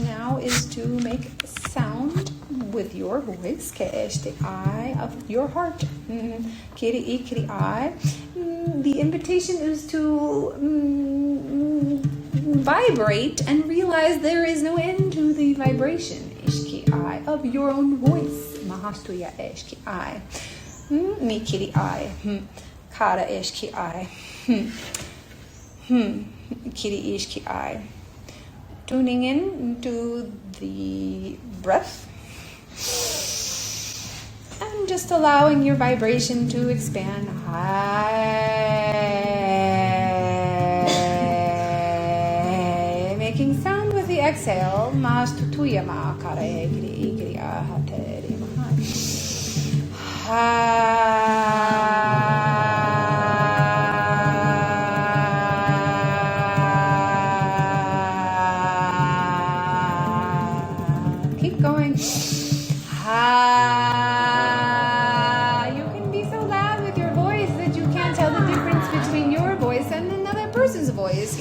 Now is to make sound with your voice, the eye of your heart. The invitation is to vibrate and realize there is no end to the vibration of your own voice. Mahastuya mikiri kara kiri tuning in to the breath and just allowing your vibration to expand high, making sound with the exhale. Keep going. You can be so loud with your voice that you can't tell the difference between your voice and another person's voice.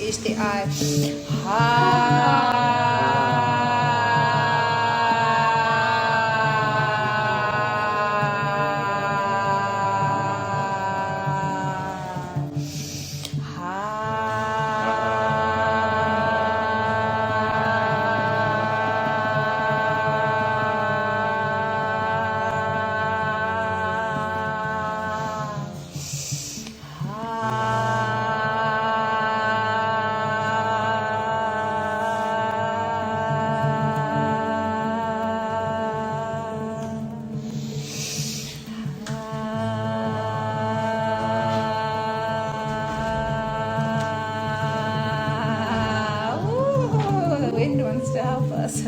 To help us.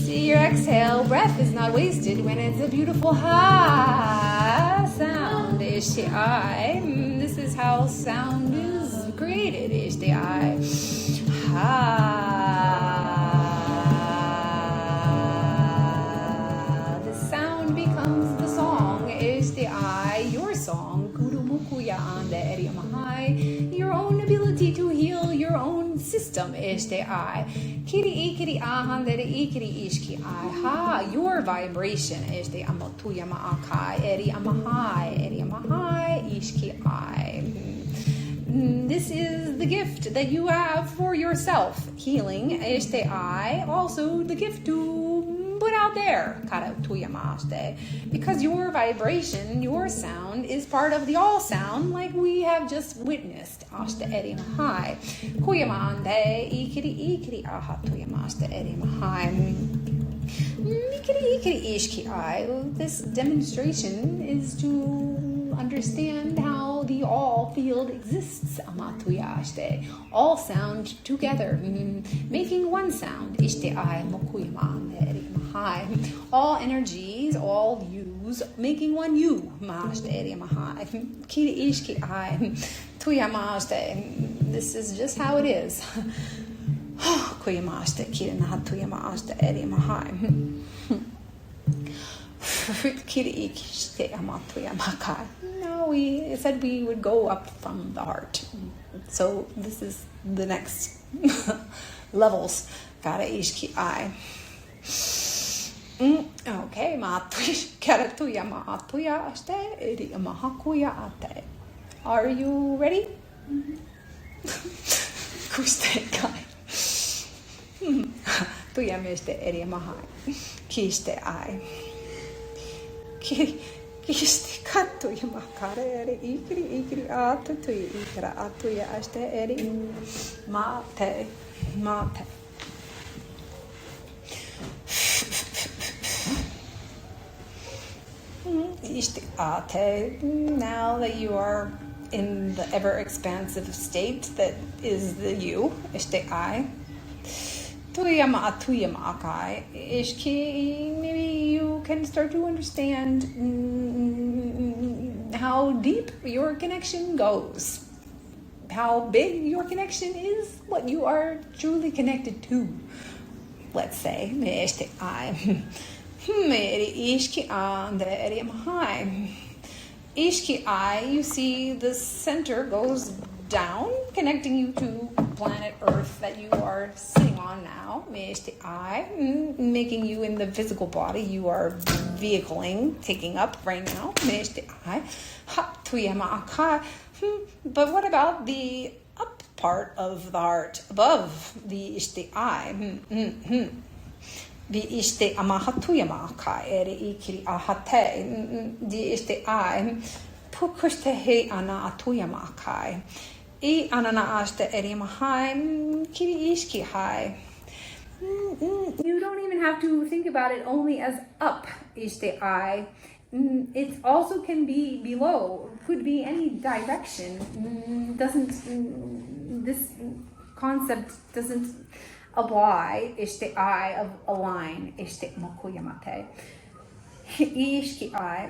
See, your exhale breath is not wasted when it's a beautiful ha sound. This is how sound is created. Your song, your own ability to heal your own system. Your vibration. This is the gift that you have for yourself. Healing. Also the gift to put out there, because your vibration, your sound is part of the all sound, like we have just witnessed. This demonstration is to understand how the all field exists. All sound together, making one sound. All energies, all views, making one you. This is just how it is. No, we said we would go up from the heart. So this is the next levels. Okay, are you ready? Kisti kattu ja makare eri ikri atu tu ikra atu ya aste eri mate. Now that you are in the ever expansive state that is the you, ishte I. Tuyama tuyama akai. Ishki, maybe you can start to understand how deep your connection goes. How big your connection is, what you are truly connected to. Let's say, ishte I. Ishki an Ishki I, you see the center goes down, connecting you to planet Earth that you are sitting on now. Ishki I, making you in the physical body you are vehicling, taking up right now. Ishki I, ha tuyama akai. But what about the up part of the heart, above the ishti I? Di ishte amahatuyama ka ere ikiri ahate di ishte I pukushte he ana atuyama kai I anana ashte ere mahai kiri ishki hai. You don't even have to think about it only as up ishte I. It also can be below, could be any direction. This concept doesn't apply ishte I of align ishte makuyamate. Ishki I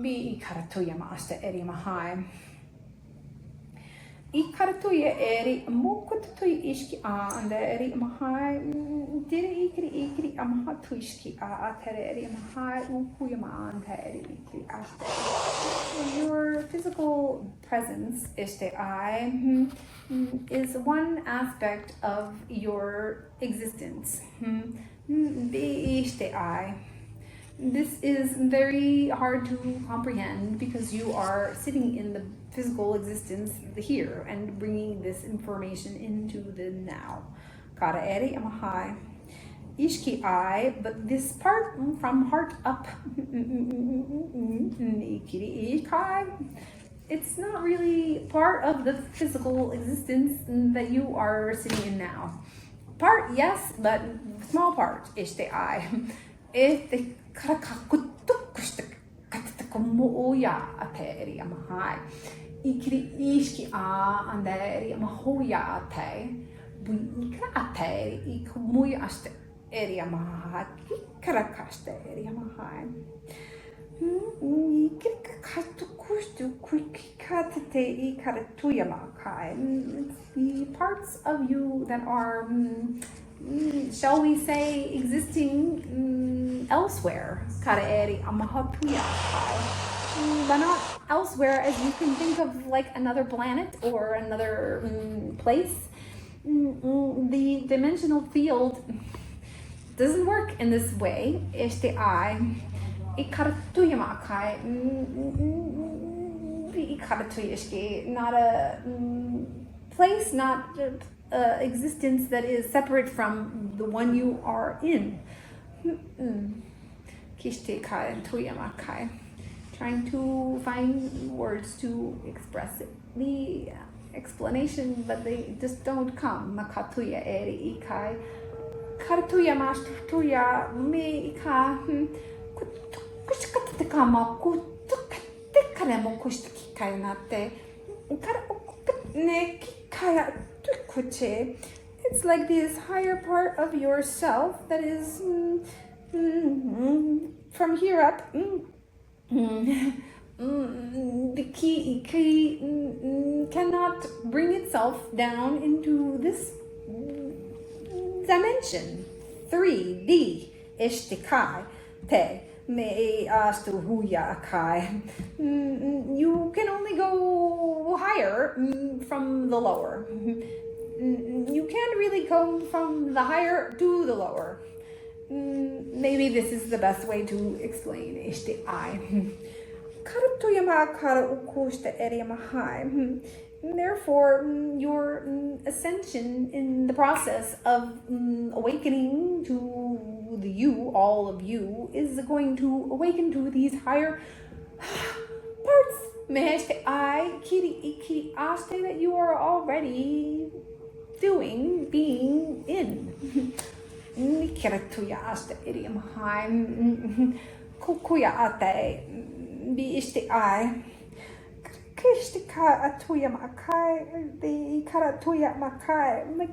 be ikaratoyama ashte eri mahai. Ikaratoya eri mokutatoy ishki and eri mahai. Dire ikri amahatu ishki atere eri mahai ukuyama and eri ikri ashte. Your physical presence ishte I is one aspect of your existence. Ishte I. This is very hard to comprehend because you are sitting in the physical existence here and bringing this information into the now. Kara eri amahai. Ishki I, but this part from heart up. Ikiri ikai. It's not really part of the physical existence that you are sitting in now. Part, yes, but small part. Ishte I. Ishte karakakutukushte katatakomoya ateri amahai. Ikri ishki a anderi amahoya ate. Buika ate ikomuya aste eri amahai. Ikarakaste eri amahai. It's the parts of you that are, shall we say, existing elsewhere. But not elsewhere as you can think of like another planet or another place. The dimensional field doesn't work in this way. Ishte I. Not a place, not existence that is separate from the one you are in. Trying to find words to express it. The explanation, but they just don't come. Makatuya eri ikai. Kartuya mashtuya me ika. It's like this higher part of yourself that is from here up. The key cannot bring itself down into this dimension. 3D ishtikai te. You can only go higher from the lower. You can't really come from the higher to the lower. Maybe this is the best way to explain ishte I. Therefore, your ascension in the process of awakening to the you, all of you, is going to awaken to these higher parts. Meheshte I, kiri aste that you are already doing, being in. Nikiratuya aste idiom high. Kukuya ate, be ishte I. Like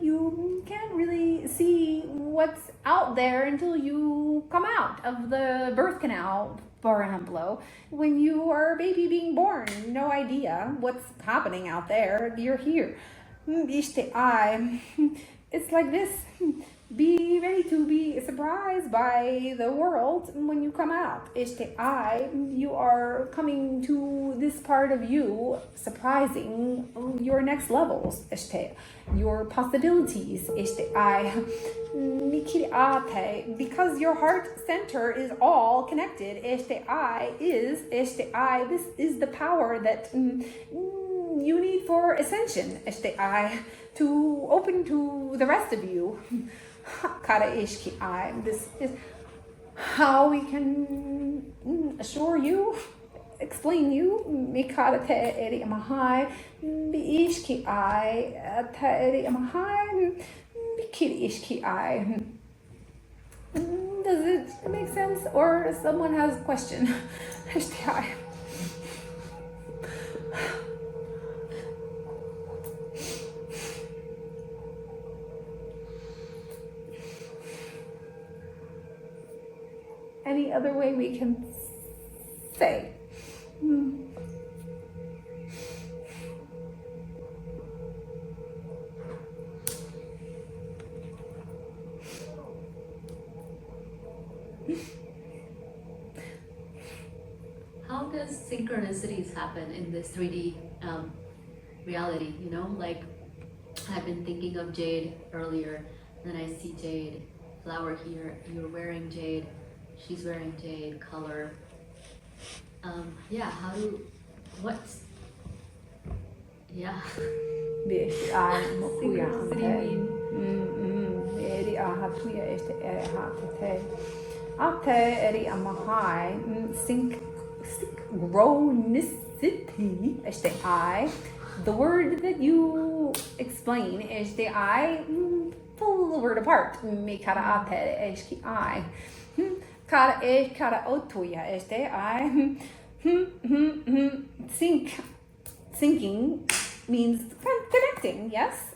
you can't really see what's out there until you come out of the birth canal, por ejemplo. When you are a baby being born, no idea what's happening out there. You're here. It's like this. Be ready to be surprised by the world when you come out. You are coming to this part of you, surprising your next levels. Your possibilities. Because your heart center is all connected. This is the power that you need for ascension. To open to the rest of you. This is how we can assure you, explain you. Does it make sense? Or someone has a question? Any other way we can say? How does synchronicities happen in this 3D reality? You know, like I've been thinking of jade earlier, then I see jade flower here. You're wearing jade. She's wearing jade color. Yeah, yeah. Synchronicity Synchronicity. The word that you explain is the I. Pull the word apart. Syncing means connecting, yes?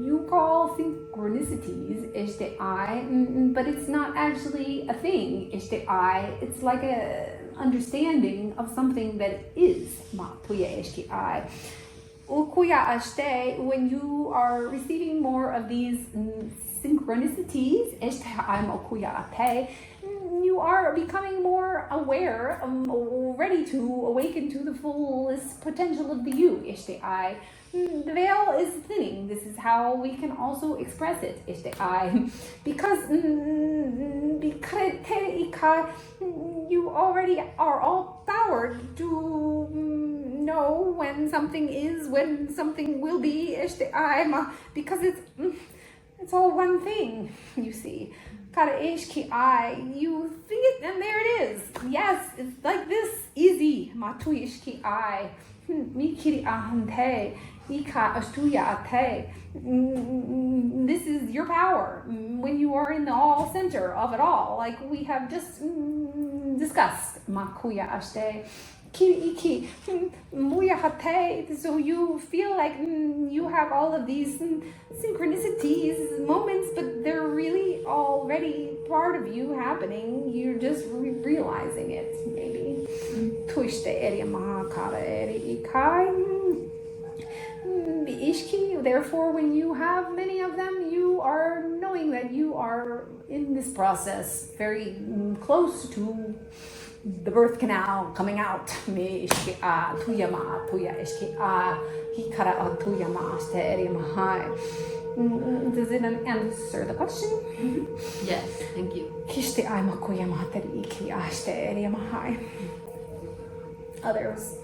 You call synchronicities but it's not actually a thing. It's like a understanding of something that is. When you are receiving more of these synchronicities, you are becoming more aware, ready to awaken to the fullest potential of the you. The veil is thinning. This is how we can also express it. Because you already are all powered to know when something is, when something will be. Because it's all one thing, you see. You think it, and there it is. Yes, it's like this, easy. This is your power when you are in the all center of it all, like we have just discussed. So you feel like you have all of these synchronicities, moments, but they're really already part of you happening. You're just realizing it, maybe. Therefore, when you have many of them, you are knowing that you are in this process very close to the birth canal coming out. Does it answer the question? Yes, thank you. Others,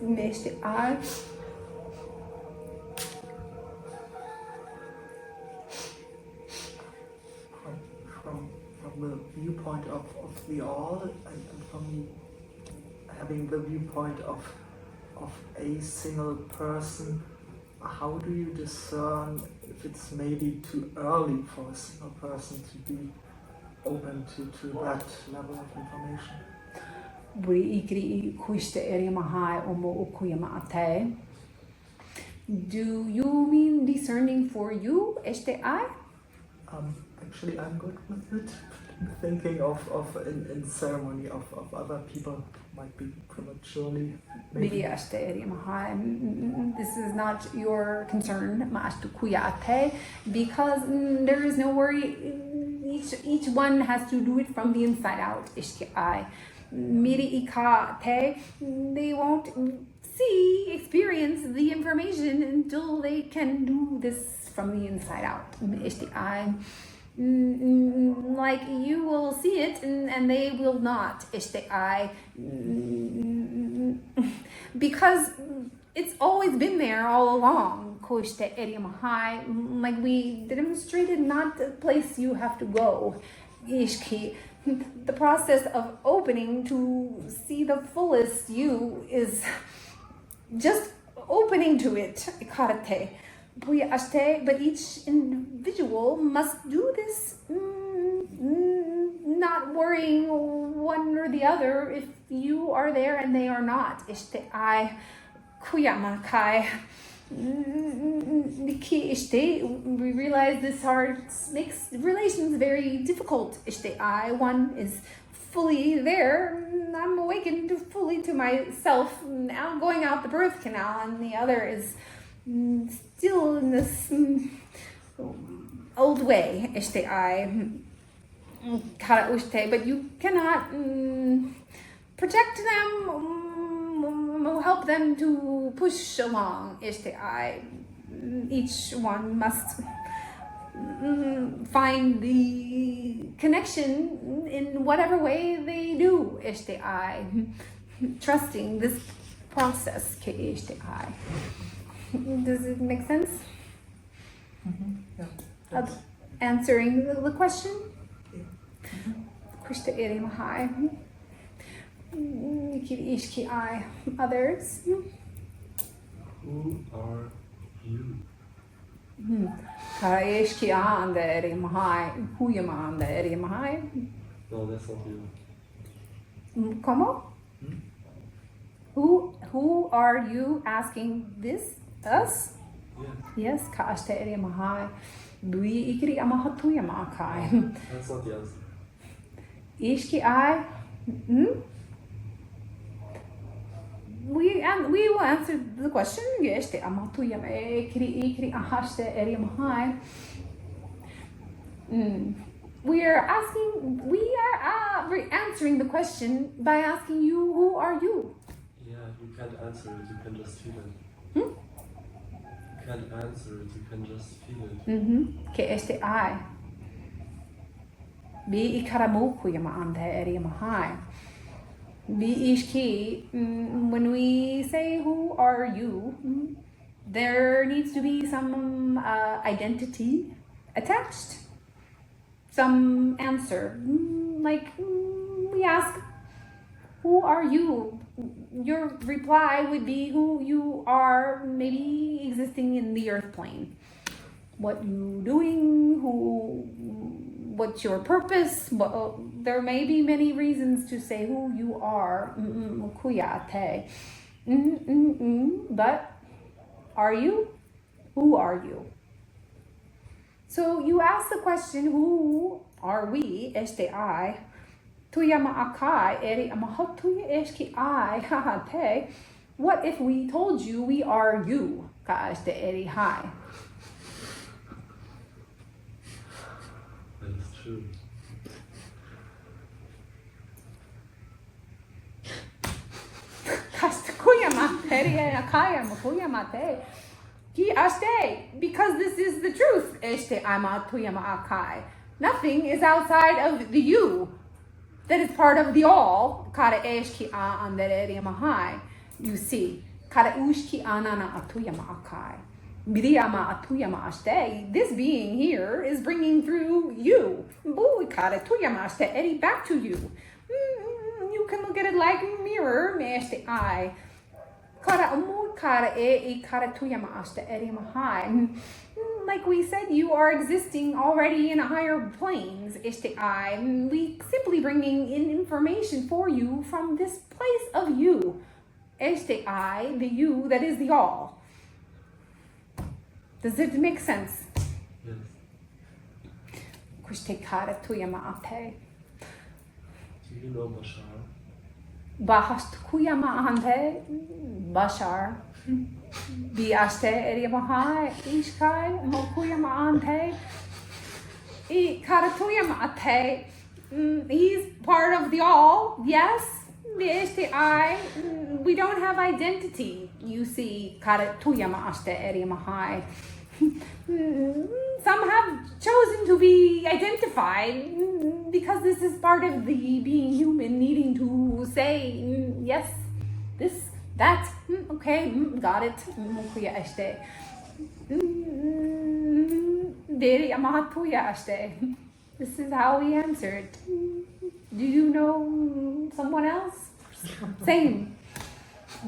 from the viewpoint of the all, and from having the viewpoint of of a single person, how do you discern if it's maybe too early for a single person to be open to that level of information? Buri ikri kuiste eri mahai omo ukuyama ate. Do you mean discerning for you, este I? Actually, I'm good with it. Thinking of in ceremony of other people might be prematurely. Maybe. This is not your concern, ma'ashtukuyate, because there is no worry. Each one has to do it from the inside out. Ishki miri ikate. They won't experience the information until they can do this from the inside out. Ishti like you will see it and they will not. Because it's always been there all along. Like we demonstrated, not the place you have to go. The process of opening to see the fullest you is just opening to it. But each individual must do this, not worrying one or the other if you are there and they are not. We realize this makes relations very difficult. One is fully there, I'm awakened fully to myself, now going out the birth canal, and the other is still in this old way, but you cannot protect them, help them to push along. Each one must find the connection in whatever way they do. Trusting this process. Does it make sense? Yeah. Answering the question? Krishna Eri Mahai. Ishki I. Others? Who are you? Ishki and the Eri Mahai. Huyama and the Eri Mahai. No, that's not you. Como? Who are you asking this? Us? Yes. Yes, Kashta Eri Mahai. Dui Ikri Amahatuya Kai. That's not the answer. Ishki I. We will answer the question. Geshte Amatuya Ikri Ahashta Eri Mahai. We are answering the question by asking you, who are you? Yeah, you can't answer it, you can just feel it. You can't answer it, you can just feel it. Que I. Be ikaramuku yama ande eri mahai. Be ishki. When we say who are you, there needs to be some identity attached. Some answer. Like we ask, who are you? Your reply would be who you are, maybe existing in the earth plane. What you doing? What's your purpose? There may be many reasons to say who you are. But are you? Who are you? So you ask the question, who are we? I. Tuyama akai eri amahotuya eski I. Hahate. What if we told you we are you? Ka este eri hai. That is true. Because this is the truth. Nothing is outside of the you that is part of the all. You see. This being here is bringing through you. Back to you. You can look at it like a mirror. Kara amu kara e kara tuyama ashta erima high. Like we said, you are existing already in higher planes, ishte I. We simply bringing in information for you from this place of you. Ishte I, the you that is the all. Does it make sense? Yes. Kushte kara tuyama ate. Do you know Bashar? Bahast kuyama ante. Bashar. Bi ashte eriyamahai ishkai mokuyama ante. I kara tuyama ate. He's part of the all, yes. Ishte I. We don't have identity. You see, kara tuyama ashte eriyamahai. Some have chosen to be identified because this is part of the being human needing to say yes, this, that, okay, got it. This is how we answered. Do you know someone else? Same.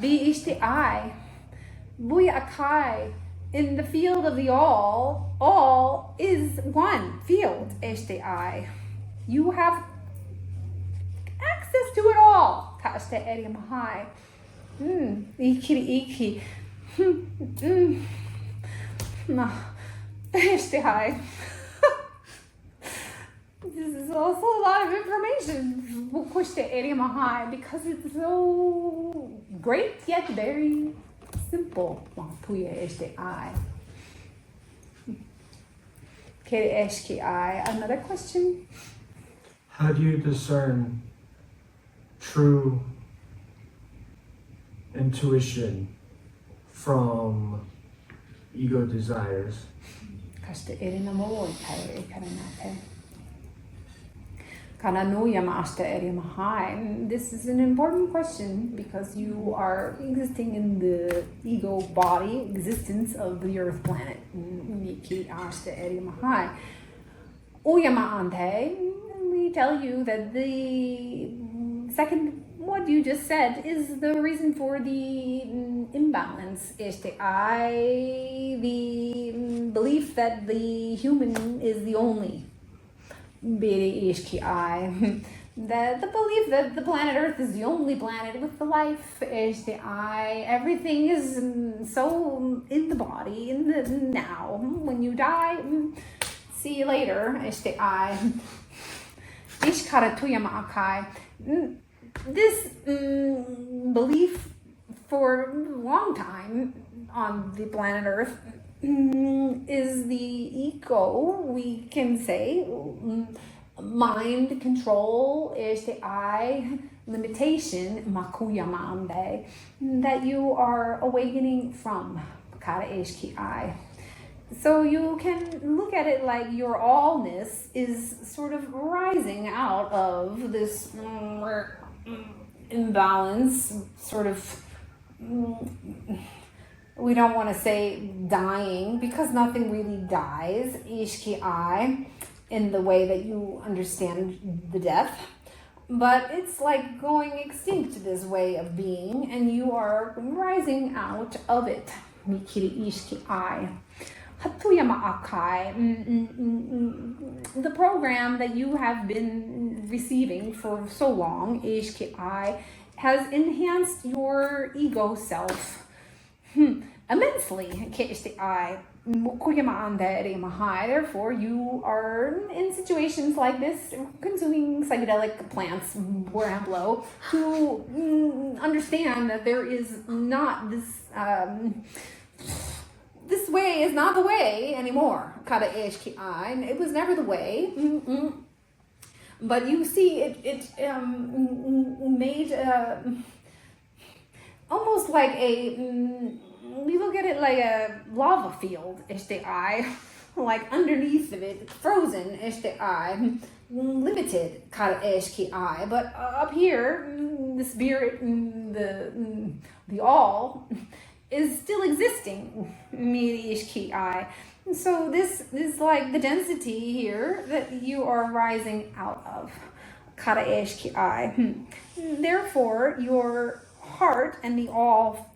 Be ishte I. Buya akai. In the field of the all is one field, ishte I. You have access to it all. Kashte eriyamahai. Iki. No. Ishte I. This is also a lot of information. Kushte eriyamahai, because it's so great yet very simple. I. Another question? How do you discern true intuition from ego desires? This is an important question because you are existing in the ego body existence of the earth planet. We tell you that the second, what you just said, is the reason for the imbalance. The belief that the human is the only. The belief that the planet Earth is the only planet with the life. Everything is so in the body, in the now. When you die, see you later. This belief for a long time on the planet Earth is the ego, we can say, mind control, limitation, makuyamande, that you are awakening from. So you can look at it like your allness is sort of rising out of this imbalance, sort of. We don't want to say dying because nothing really dies, in the way that you understand the death. But it's like going extinct, this way of being, and you are rising out of it. The program that you have been receiving for so long, has enhanced your ego self. Immensely. Therefore, you are in situations like this, consuming psychedelic plants, to understand that there is not this, this way is not the way anymore. It was never the way. But you see, it made almost like a, we look at it like a lava field, like underneath of it, frozen, limited, but up here, the spirit, the all, is still existing, so this is like the density here that you are rising out of, therefore your heart and the all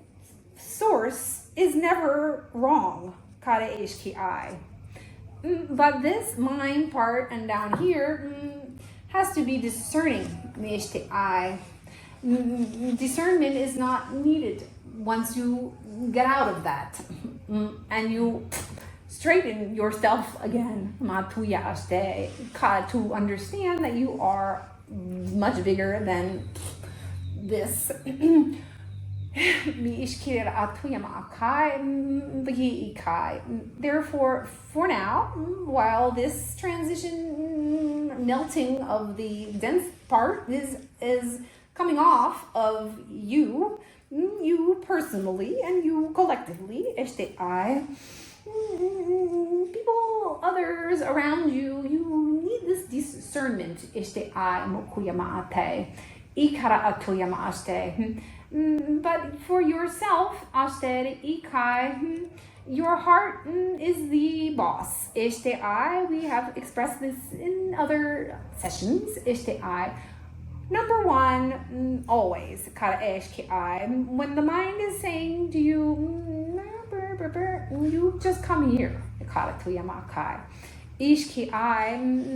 source is never wrong, kara ishki I. But this mind part and down here has to be discerning, ishti I. Discernment is not needed once you get out of that and you straighten yourself again, to understand that you are much bigger than this. Therefore, for now, while this transition melting of the dense part is coming off of you personally and you collectively, people, others around you, you need this discernment. But for yourself, your heart is the boss. We have expressed this in other sessions. Number one, always, when the mind is saying to you, you just come here.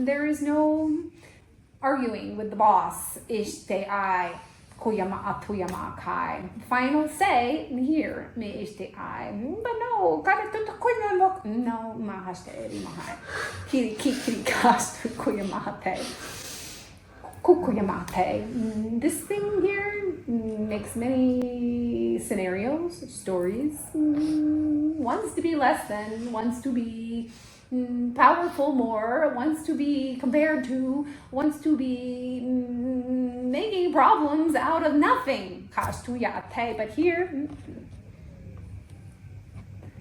There is no arguing with the boss. Final say here. But no, this thing here makes many scenarios, stories, wants to be less than, wants to be powerful more, wants to be compared to, wants to be making problems out of nothing. But here,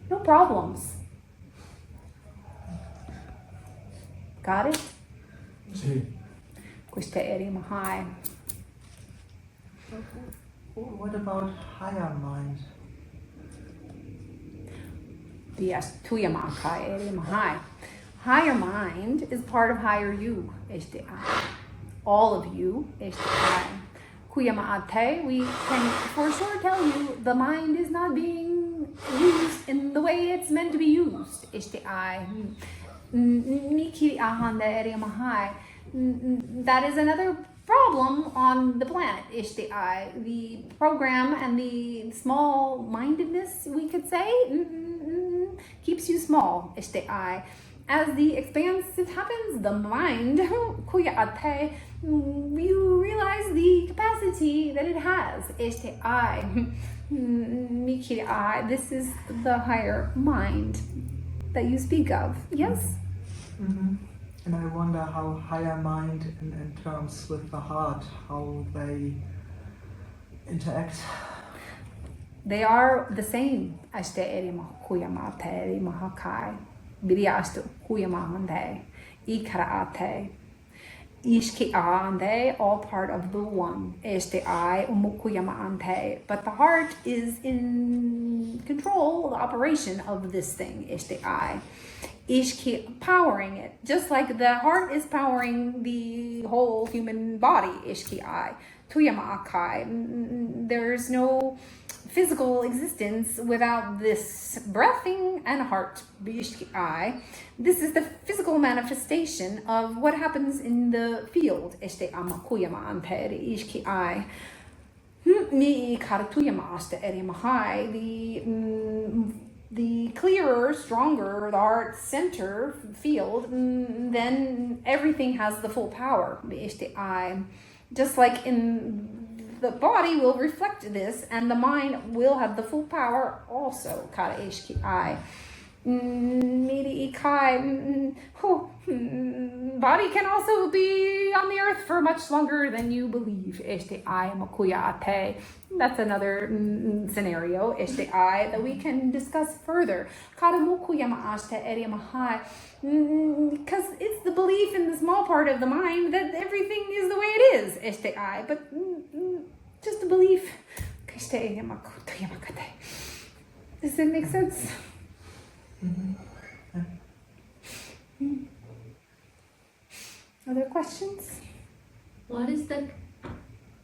no problems. Got it? Sí. What about higher mind? Higher mind is part of higher you. All of you. We can for sure tell you the mind is not being used in the way it's meant to be used. That is another problem on the planet. The program and the small-mindedness, we could say, keeps you small. As the expansive happens, the mind, you realize the capacity that it has. This is the higher mind that you speak of. Yes? Mm-hmm. And I wonder how higher mind in terms with the heart, how they interact. They are the same. All part of the one. But the heart is in control of the operation of this thing. Powering it, just like the heart is powering the whole human body. There's no physical existence without this breathing and heart. This is the physical manifestation of what happens in the field. The clearer, stronger the heart center field, then everything has the full power. Just like in the body will reflect this, and the mind will have the full power also. Body can also be on the earth for much longer than you believe. That's another scenario that we can discuss further. Because it's the belief in the small part of the mind that everything is the way it is. But just a belief. Does that make sense? Mm-hmm. Yeah. Other questions? What is the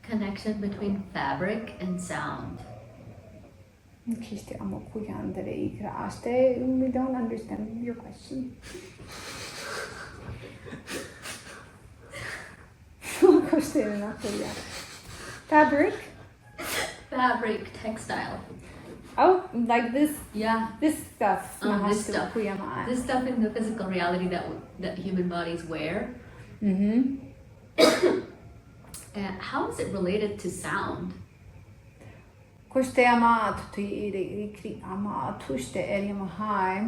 connection between fabric and sound? Kiste amo kuyandere ikraste. We don't understand your question. Fabric? Fabric, textile. Oh, like this Yeah. this stuff. This stuff. This stuff in the physical reality that human bodies wear. Mm-hmm. And how is it related to sound? Kuste ama tuti ama tuste eriama hai.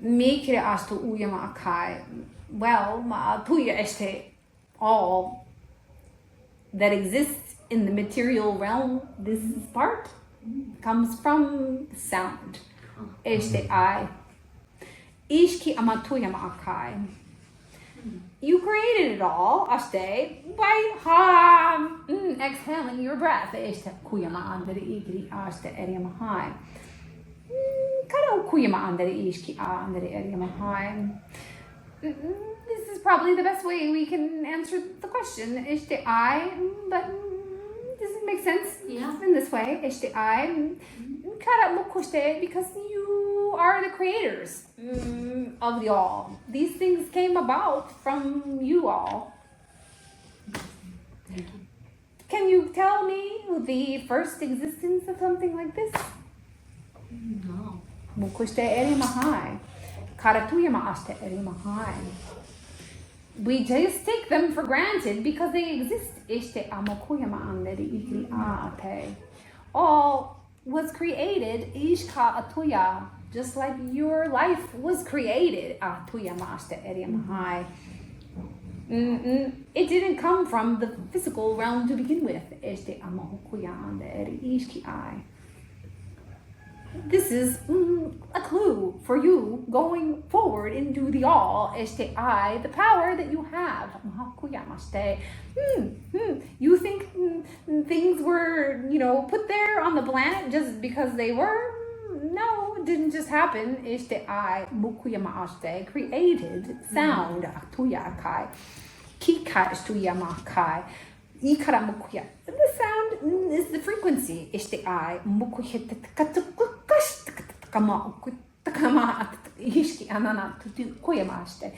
Mikre astu uyama kai. Well, ma tuya este all that exists in the material realm. This part comes from sound. Este I. Ishki ama tuyama kai. You created it all, aste, by exhaling your breath. Este kuyama andere igri aste eriama hai. Karo kuyama andere ishki andere eriama hai. This is probably the best way we can answer the question. Este I, but does it make sense? Yeah. In this way, este I, kara mukuste, because you are the creators of the all. These things came about from you all. Thank you. Can you tell me the first existence of something like this? No. Mukuste eri mahai. Karatuyama aste eri mahai. We just take them for granted because they exist. Este amokuyama anderi ikri aate. All was created ishka atuya, just like your life was created. Atuya maste eri mahai. It didn't come from the physical realm to begin with. Este amahukuya anderi ishki ai. This is a clue for you going forward into the all. Este I, the power that you have. You think things were, put there on the planet just because they were? No, it didn't just happen. Este I, mukuyamaste, created sound. Tuyakai. Kika istuyamakai. The sound is the frequency. Este I. Ishki anana to koyamaste.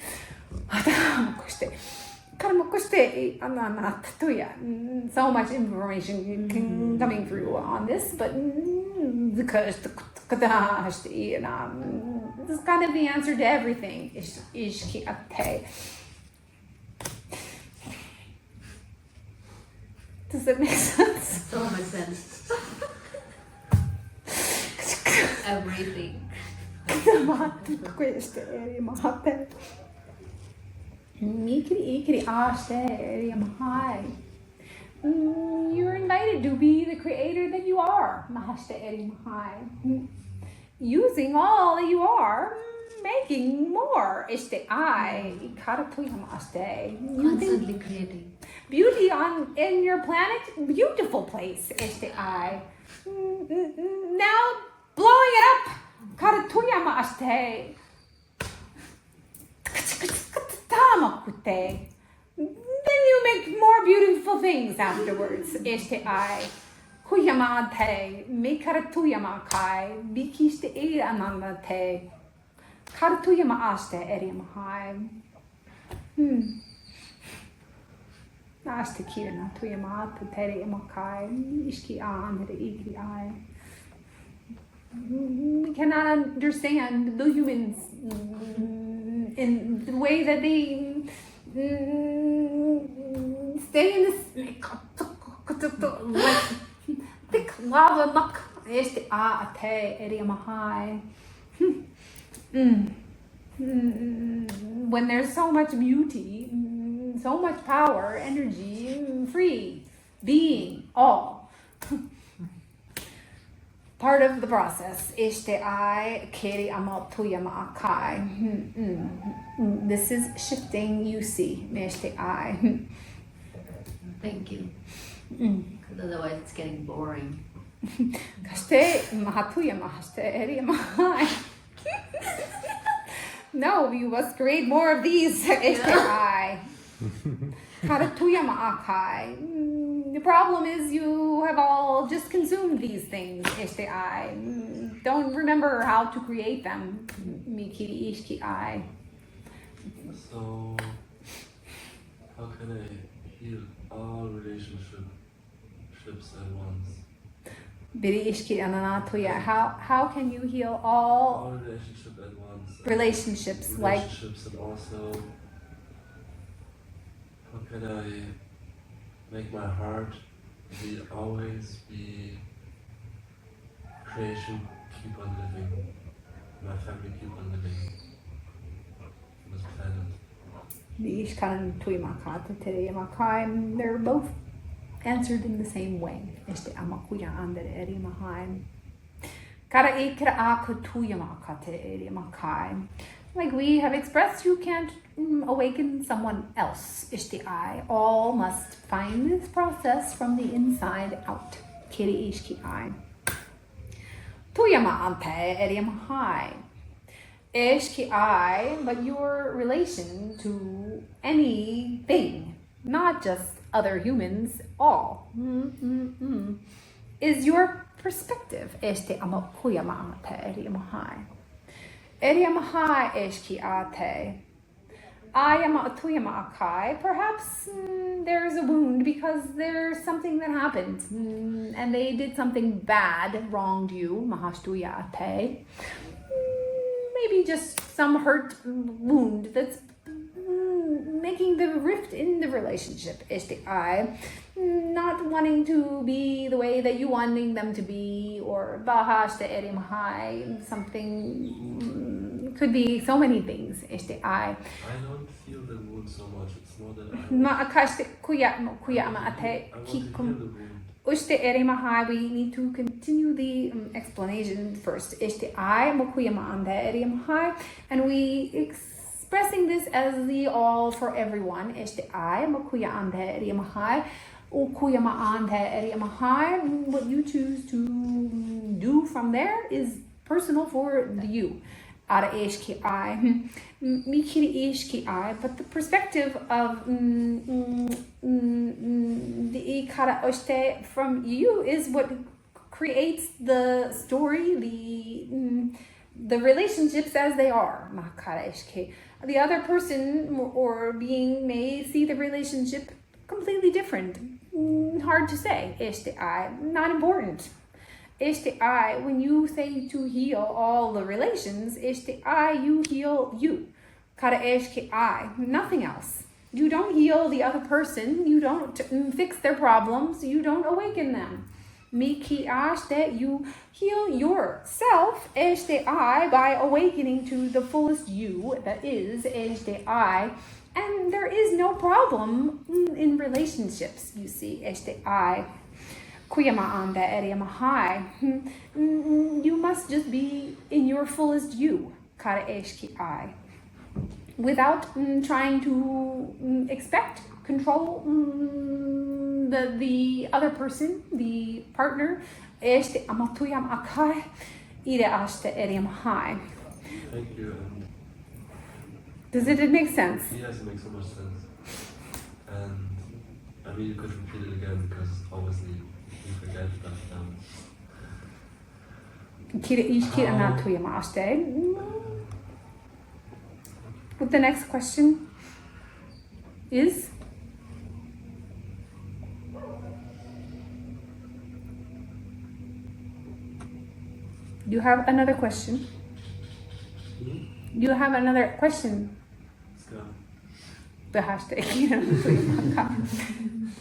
So much information coming through on this, but because this is kind of the answer to everything. Ishki ate. Does it make sense? So much sense. Everything. You're invited to be the creator that you are. Using all that you are, making more. Constantly creating. Beauty in your planet, beautiful place. Now blowing it up. Then you make more beautiful things afterwards. Kuyamate, me karatuyama kai, bikiste e anandate. Karatuyama aste eriamahai. Aste kirna tuyamata tere emakai, ishki an igri ai. We cannot understand the humans in the way that they stay in this like thick lava muck. Este ate eriamahai. When there's so much beauty, so much power, energy, free being, all. Part of the process. Este I keri amal tuyama akai. This is shifting, you see. Este I. Thank you. Because otherwise it's getting boring. Kaste mahatuyama haste eri mahai. No, you must create more of these. Este I. Karatuyama akai. The problem is you have all just consumed these things, este I. Don't remember how to create them, mi kiri ishki I. So, how can I heal all relationships at once? Biri ishki ananatuya. How can you heal all All relationships at once. relationships like Relationships and also, how can I make my heart always be creation, keep on living, my family keep on living on this planet. they're both answered in the same way. Este amakuya andere eri mahai. Kara ikra akutuya makate eri makai. Like we have expressed, you can't awaken someone else. Ishti I. All must find this process from the inside out. Kiri ishki I. Tuyama ante eriam high. Ishki I, but your relation to anything, not just other humans, all, is your perspective. Este amakuyama ante eriam high. Eriam high ishki ate. Ayama atuyama akai. Perhaps there's a wound because there's something that happened and they did something bad, wronged you. Mahashtuya ate. Maybe just some hurt wound that's making the rift in the relationship. Ishti I. Not wanting to be the way that you wanting them to be, or bahashta erim high, something, could be so many things. Ishti I. I don't feel the wound so much, it's more that Ma akashte kuya ma I ate want to heal the kikum. wound. Ushte erim high. We need to continue the explanation first. Ishti I mokuya ma ande erim high, and we expressing this as the all for everyone. Ishti I mokuya ande erim high. What you choose to do from there is personal for you. But the perspective of the ikara oshte from you is what creates the story, the relationships as they are. The other person or being may see the relationship completely different. Hard to say. Ishti I. Not important. Ishti I. When you say to heal all the relations, ishti I. You heal you. Kara ishki I. Nothing else. You don't heal the other person. You don't fix their problems. You don't awaken them. Miki ashte. You heal yourself. Ishti I. By awakening to the fullest you. That is ishti I. And there is no problem in relationships, you see. Este I. Kuyama anda eriama high. You must just be in your fullest you. Kara eshki I. Without trying to expect, control the other person, the partner. Este amatuyam akai. Ire ashte eriama high. Thank you. Does it make sense? Yes, it makes so much sense. And I mean, you could repeat it again because obviously you forget, but What the next question is? Do you have another question? Do you have another question? let's go. The hashtag.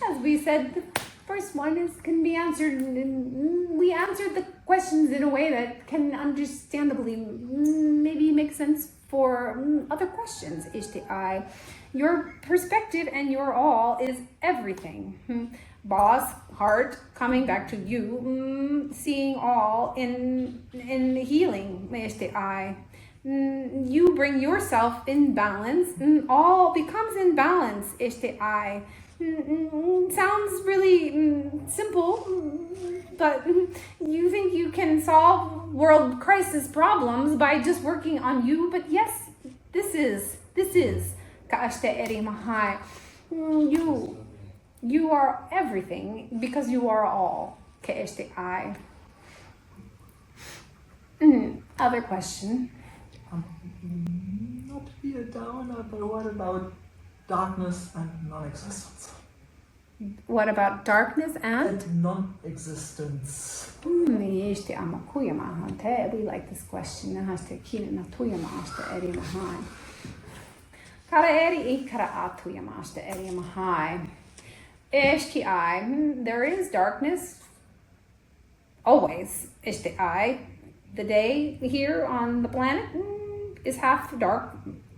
As we said, the first one can be answered. We answered the questions in a way that can understandably maybe make sense for other questions. Ishti I. Your perspective and your all is everything. Boss, heart, coming back to you, seeing all in healing. Ishti I. You bring yourself in balance, all becomes in balance. Ishti I. Sounds really simple, but you think you can solve world crisis problems by just working on you. But yes, this is Ka'ashte Eri Mahai. You You are everything because you are all. Que este I. Other question. Not to be a downer, but what about darkness and non-existence? What about darkness and? And non-existence. Este amakuyamahante. We like this question. Nahaste kine natuyamaste eri mahai. Kara eri ikara atuyamaste eri mahai. Eshki I. There is darkness. Always. Este I. The day here on the planet is half dark.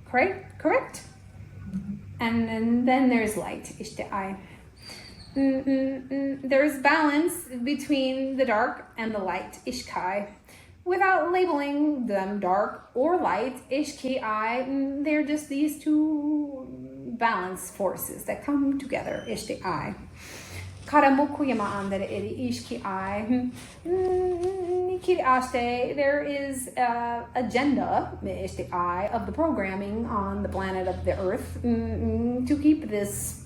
Correct? And then there's light. Este I. There's balance between the dark and the light, ishkai. Without labeling them dark or light, ishki I, they're just these two balance forces that come together, ishti I. Karamukuyama andere eri ishki I. Nikiri aste, there is an agenda, ishti I, of the programming on the planet of the earth to keep this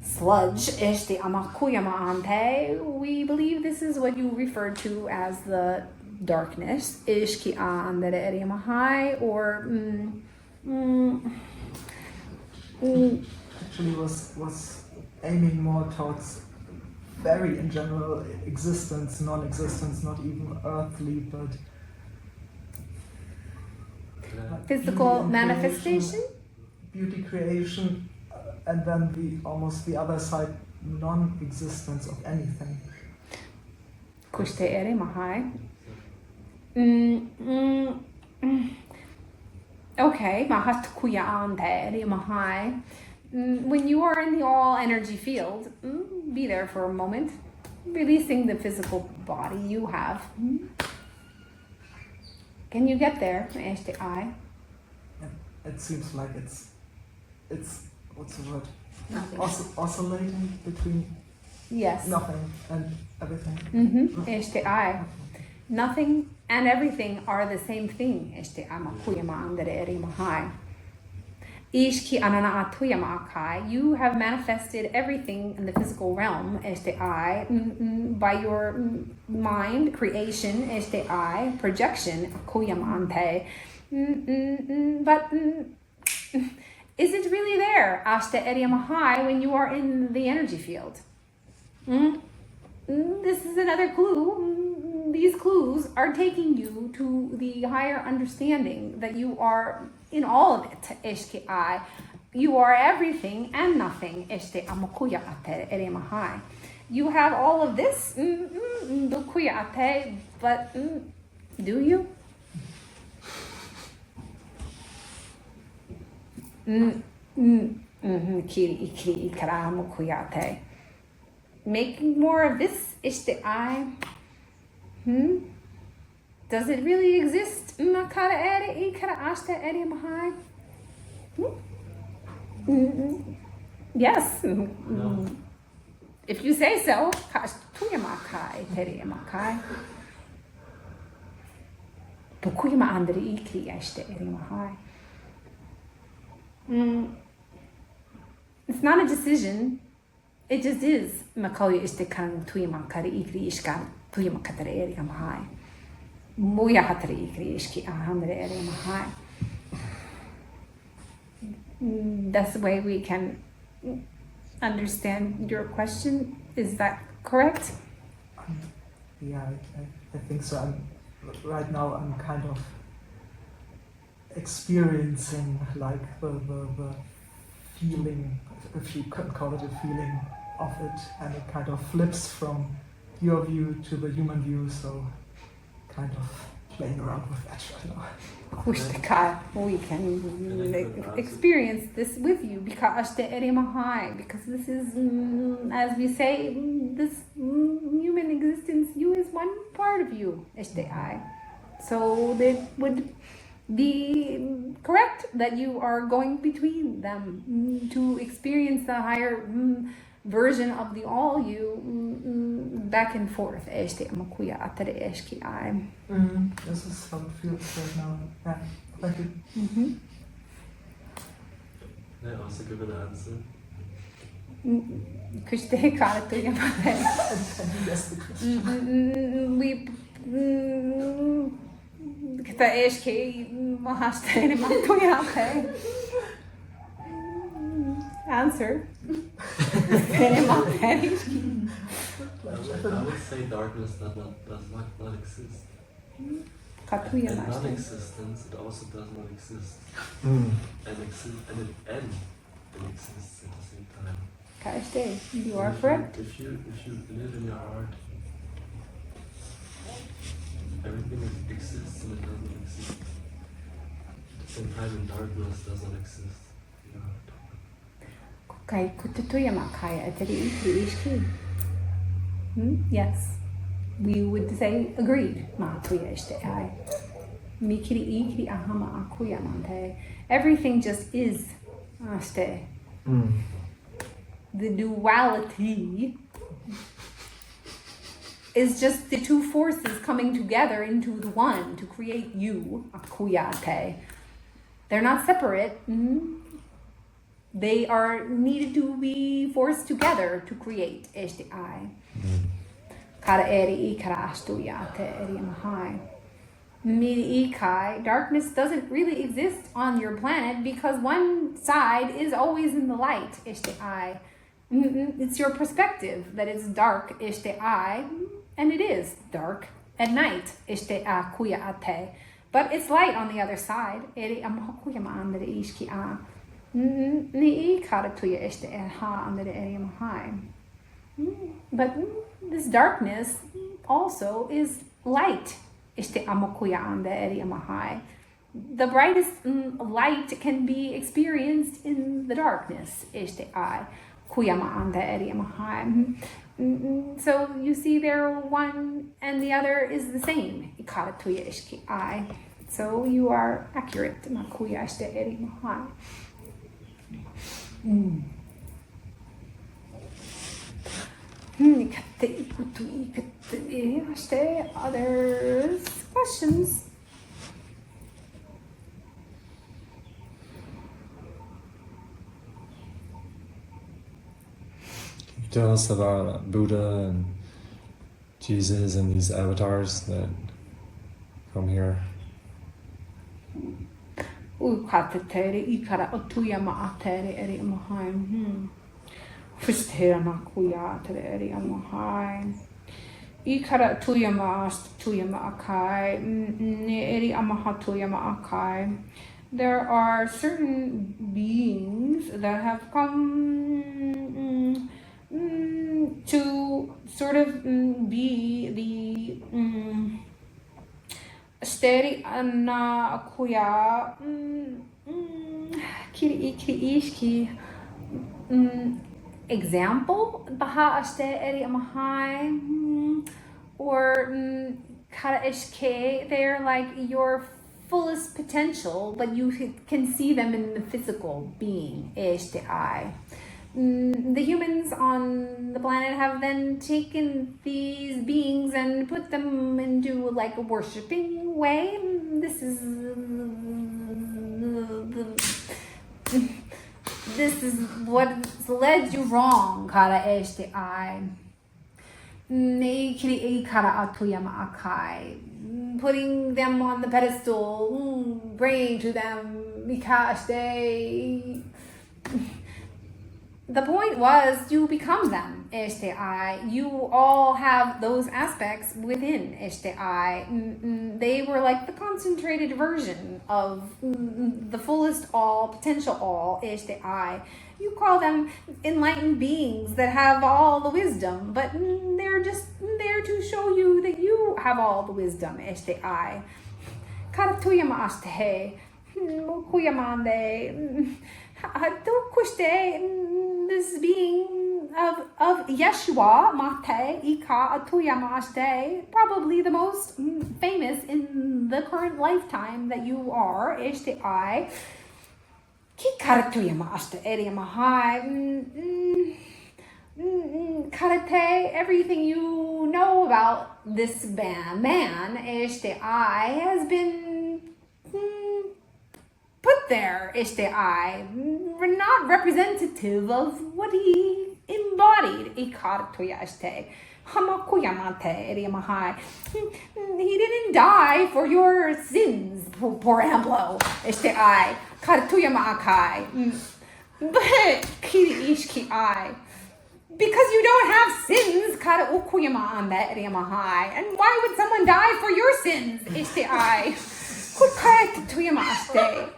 sludge, este amakuyama ante. We believe this is what you referred to as the darkness, ishki andere erimahai, or Actually was aiming more towards very in general existence, non-existence, not even earthly, but physical beauty manifestation. Beauty creation, and then the other side, non-existence of anything. Kushte erimahai. Okay, mahatukuya ante erimahai. When you are in the all energy field, be there for a moment, releasing the physical body you have. Can you get there? Este I. It seems like it's what's the word? Nothing. Oscillating between Yes. nothing and everything. Este I. Nothing and everything are the same thing. Este amakuyama andere erimahai. Ishki anana atuyama akai. You have manifested everything in the physical realm, este I, by your mind, creation, este I, projection, akuyama ante. But is it really there, ashte eriamahai, when you are in the energy field? This is another clue. These clues are taking you to the higher understanding that you are in all of it, ishki I. You are everything and nothing, ishte amukuya ate eremahai. You have all of this, dukuya ate, but do you? Kiri ikri ikara mukuya ate. Making more of this, ishte I. Does it really exist? Yes. No. If you say so. It's not a decision. It just is. Makoya is the kan tuyama kari ikri ishkan tuyama katare eri amahai. Muya hatari ikri ishki ahandre eri amahai. That's the way we can understand your question. Is that correct? Yeah, I think so. Right now I'm kind of experiencing like the feeling, if you can call it a feeling of it, and it kind of flips from your view to the human view, so kind of playing around with that right now. We can experience this with you because this is, as we say, this human existence, you is one part of you, so it would be correct that you are going between them to experience the higher version of the all you back and forth. This is how it feels right now. Yeah, thank you. Can I also give an answer? Kushte kara tuyamate. We kita eshke mahashte matuyate. Answer. I would say darkness does not exist. Katuya And mashte. non-existence, it also does not exist. Mm. And it exists at the same time. Kashte, you are If correct. If you live in your heart, everything exists and it does not exist. At the same time, in darkness does not exist. in your heart. Kai kutuya makaya atari ishki. Yes. We would say agreed. Matuya ishte ai. Mikiri ikiri ahama akuya mante. Everything just is. Ashte. Mm. The duality is just the two forces coming together into the one to create you, akuyate. They're not separate. They are needed to be forced together to create este I. Kara eri ikara astuyate eri mahai. Miri ikai, darkness doesn't really exist on your planet because one side is always in the light, este I. It's your perspective that it's dark, este I, and it is dark at night, este a kuya ate. But it's light on the other side. Eri amakuya ma andere ishki a. Ni kara tuya este ha andere eri mahai. But this darkness also is light. Este amakuya ande eri amahai. The brightest light can be experienced in the darkness. Este I. Kuyama ande eri amahai. So you see there, one and the other is the same. Ikara tuya ishki I. So you are accurate. Makuya este eri mahai. Others questions? Tell us about Buddha and Jesus and these avatars that come here. Ukatere ikara otuya maatere eri amahai. Fustera makuya tere eri amahai. Ikara tuya maast tuya maakai. Eri amaha tuya maakai. There are certain beings that have come to sort of be the steri anna akuya kiri ishki example baha aste eri amahai or kara ishke. They're like your fullest potential, but you can see them in the physical being este I. The humans on the planet have then taken these beings and put them into like a worshipping way. This is what's led you wrong, kara este I. Putting them on the pedestal, praying to them because they. The point was you become them, este I. You all have those aspects within este I. They were like the concentrated version of the fullest all, potential all, este I. You call them enlightened beings that have all the wisdom, but they're just there to show you that you have all the wisdom, este I. Karatuyama aste, kuyamande, this being of Yeshua, Mate, Ika, Atuyamaste, probably the most famous in the current lifetime that you are, este I. Kikaratuyamasте, Eriamahai. Karate, everything you know about this man, este I, has been put there, este I, not representative of what he embodied. Ikaratoyaste. Hamakuyamate Eriamahai. He didn't die for your sins, poor Amblo. Este I. Karatuyamaakai. But Kiri Ishki I. Because you don't have sins, Kara Ukuyama Ame Eriamahai. And why would someone die for your sins? Este I. Kukayatuyamaste.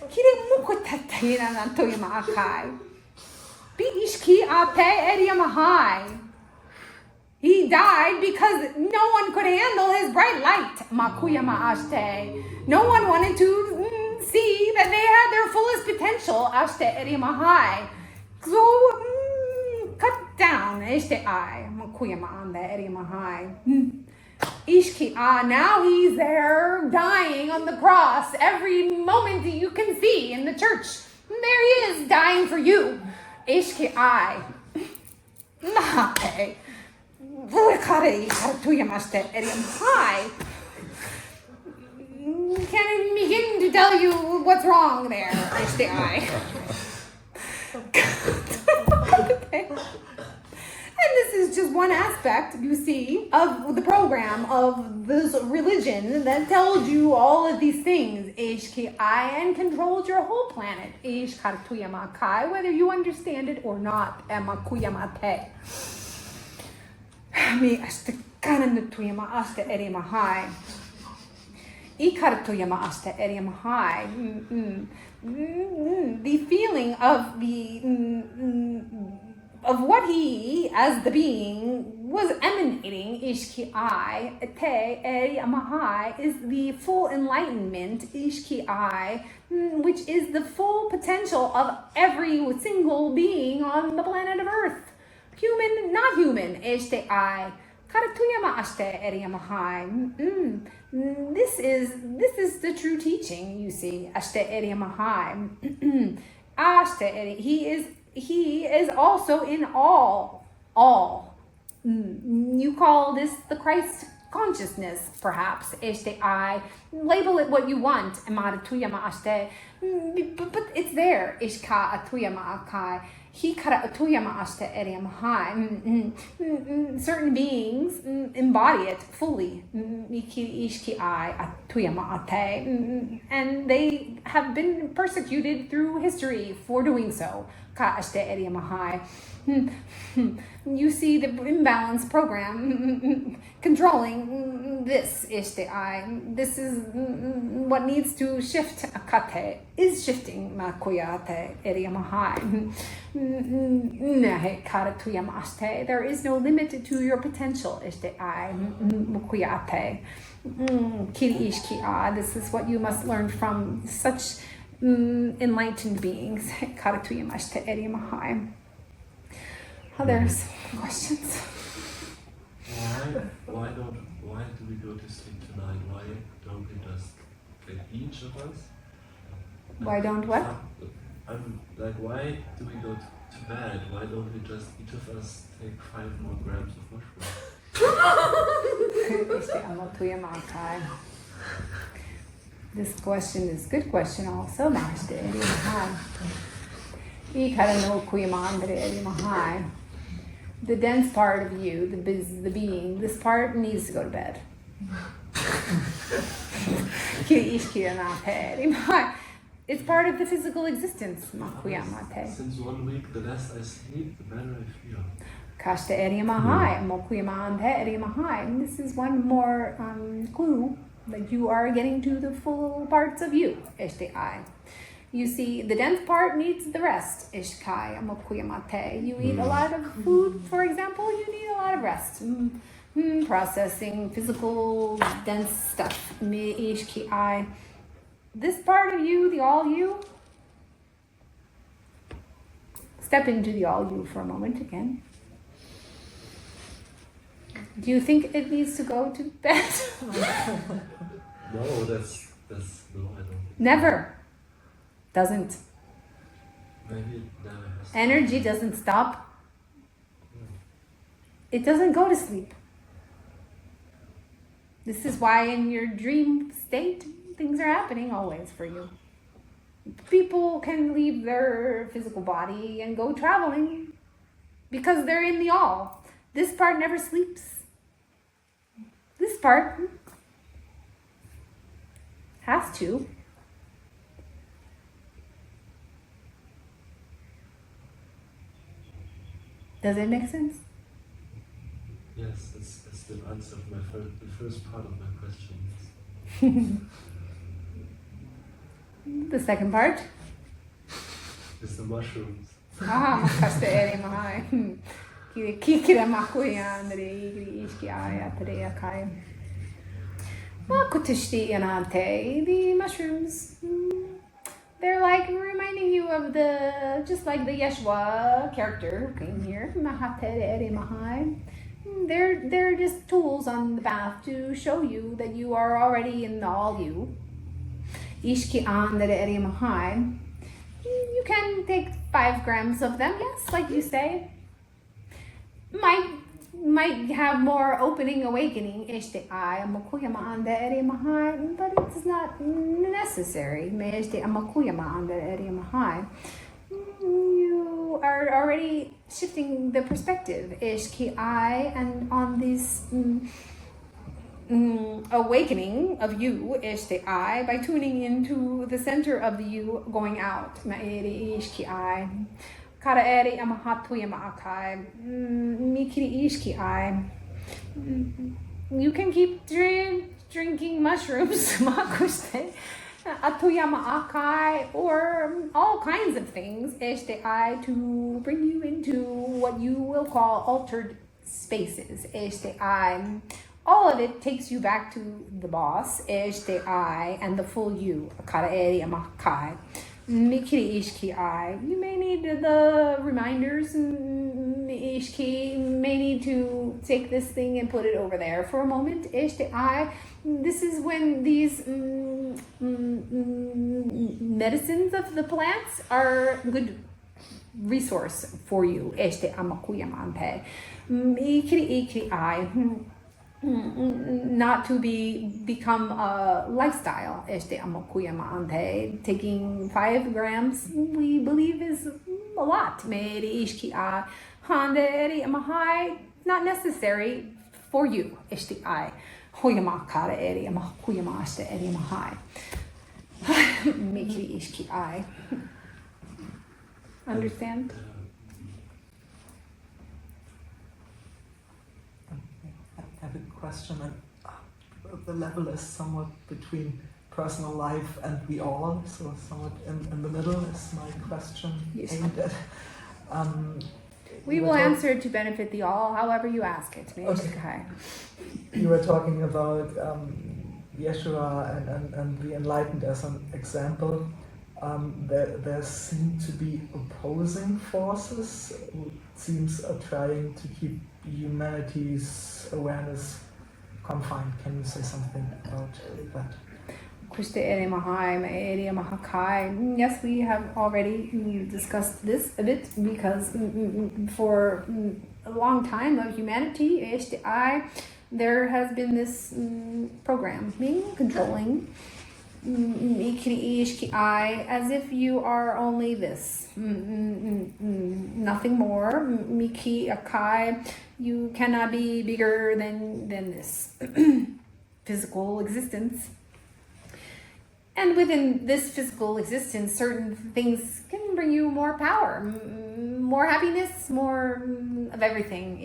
Kiri Mukutatayana Natuyamaakai. Ishki Ate Eriamahai. He died because no one could handle his bright light. Makuyama Ashte. No one wanted to see that they had their fullest potential. Ashte Eriamahai. So cut down. Ashte I. Makuyama Ande Eriamahai. Ishki now he's there dying on the cross every moment that you can see in the church. There he is dying for you. Ishki I. Mahate. Can't even begin to tell you what's wrong there. Ishti I. And this is just one aspect, you see, of the program of this religion that tells you all of these things. And controls your whole planet. Whether you understand it or not. Mi aste kanan tuyama aste erimahai. Ikartuyama aste erimahai. The feeling of of what he, as the being, was emanating, ishki I, te erimahai, is the full enlightenment, ishki I, which is the full potential of every single being on the planet of Earth. Human, not human, este I. Karatuyama aste eriamahai. This is the true teaching, you see. Aste eriamahai. Aste eri. He is also in all. You call this the Christ consciousness, perhaps. Este I. Label it what you want. Amaratuyama aste. But it's there. Ishka atuyama akai. Certain beings embody it fully. And they have been persecuted through history for doing so. You see the imbalance program controlling this. This is what needs to shift. Is shifting. There is no limit to your potential. This is what you must learn from such enlightened beings. Others questions? Why do we go to sleep tonight? Why don't we just, like, each of us? Why don't what? I'm like, why do we go to bed? Why don't we just each of us take 5 more grams of mushrooms? This question is a good question also. The dense part of you, the being, this part needs to go to bed. It's part of the physical existence. Since 1 week, the less I sleep, the better I feel. This is one more clue that you are getting to the full parts of you. You see, the dense part needs the rest. You eat a lot of food, for example, you need a lot of rest. Processing physical, dense stuff. This part of you, the all you, step into the all you for a moment again. Do you think it needs to go to bed? No, that's no, I don't. Never. Doesn't. Maybe it never has. Energy doesn't stop. It doesn't go to sleep. This is why in your dream state, things are happening always for you. People can leave their physical body and go traveling. because they're in the all. This part never sleeps. This part has to. Does it make sense? Yes, that's the answer of the first part of my question. The second part? It's the mushrooms. Kasta eri mahai. Kikira makuya andre igri iski aya tere akai. Kutishti yanante. The mushrooms. They're like reminding you of just like the Yeshua character who came here. Mahatere mahai. They're just tools on the path to show you that you are already in all you. Ishki andere mahai. You can take 5 grams of them, yes, like you say. Might have more opening, awakening, but it's not necessary. You are already shifting the perspective, and on this awakening of you, by tuning into the center of the you going out. You can keep drinking mushrooms, or all kinds of things to bring you into what you will call altered spaces. All of it takes you back to the boss, and the full you. You may need the reminders, may need to take this thing and put it over there for a moment. This is when these medicines of the plants are good resource for you. Not to become a lifestyle. Taking 5 grams, we believe, is a lot. Not necessary for you. Understand? I have a question, and the level is somewhat between personal life and we all, so somewhat in the middle is my question aimed at. We will answer to benefit the all, however you ask it. Okay. You were talking about Yeshua and the enlightened as an example. There seem to be opposing forces who seems are trying to keep humanity's awareness confined. Can you say something about that? Yes, we have already discussed this a bit, because for a long time of humanity, there has been this programming, controlling, as if you are only this, nothing more. You cannot be bigger than this physical existence. And within this physical existence, certain things can bring you more power, more happiness, more of everything.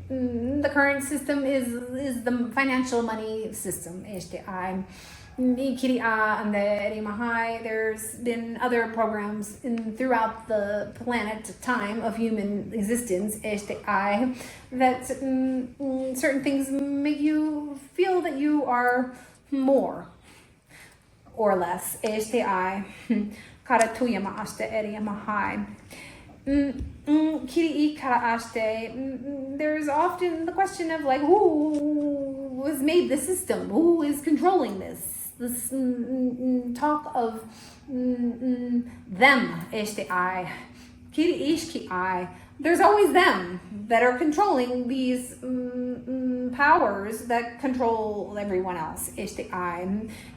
The current system is the financial money system. There's been other programs throughout the planet time of human existence that certain things make you feel that you are more or less. There's often the question of like, who has made the system? Who is controlling this? This talk of them. there's always them that are controlling these powers that control everyone else.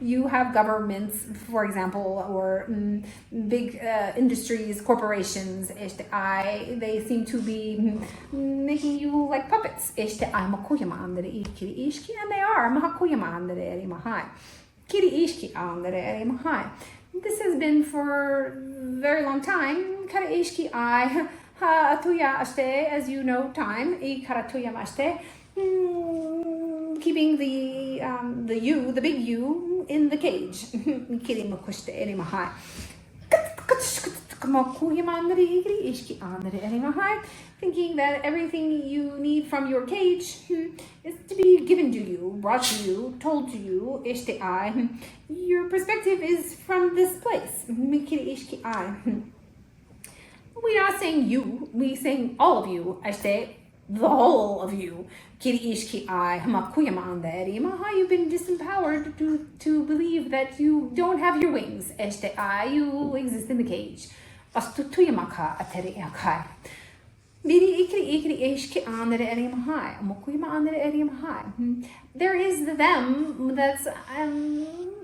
You have governments, for example, or big industries, corporations. They seem to be making you like puppets. And they are. This has been for a very long time. As you know, time. Keeping the you, the big you, in the cage. Thinking that everything you need from your cage is to be given to you, brought to you, told to you. Your perspective is from this place. We're not saying you, we're saying all of you. The whole of you. You've been disempowered to believe that you don't have your wings. You exist in the cage. There is them that's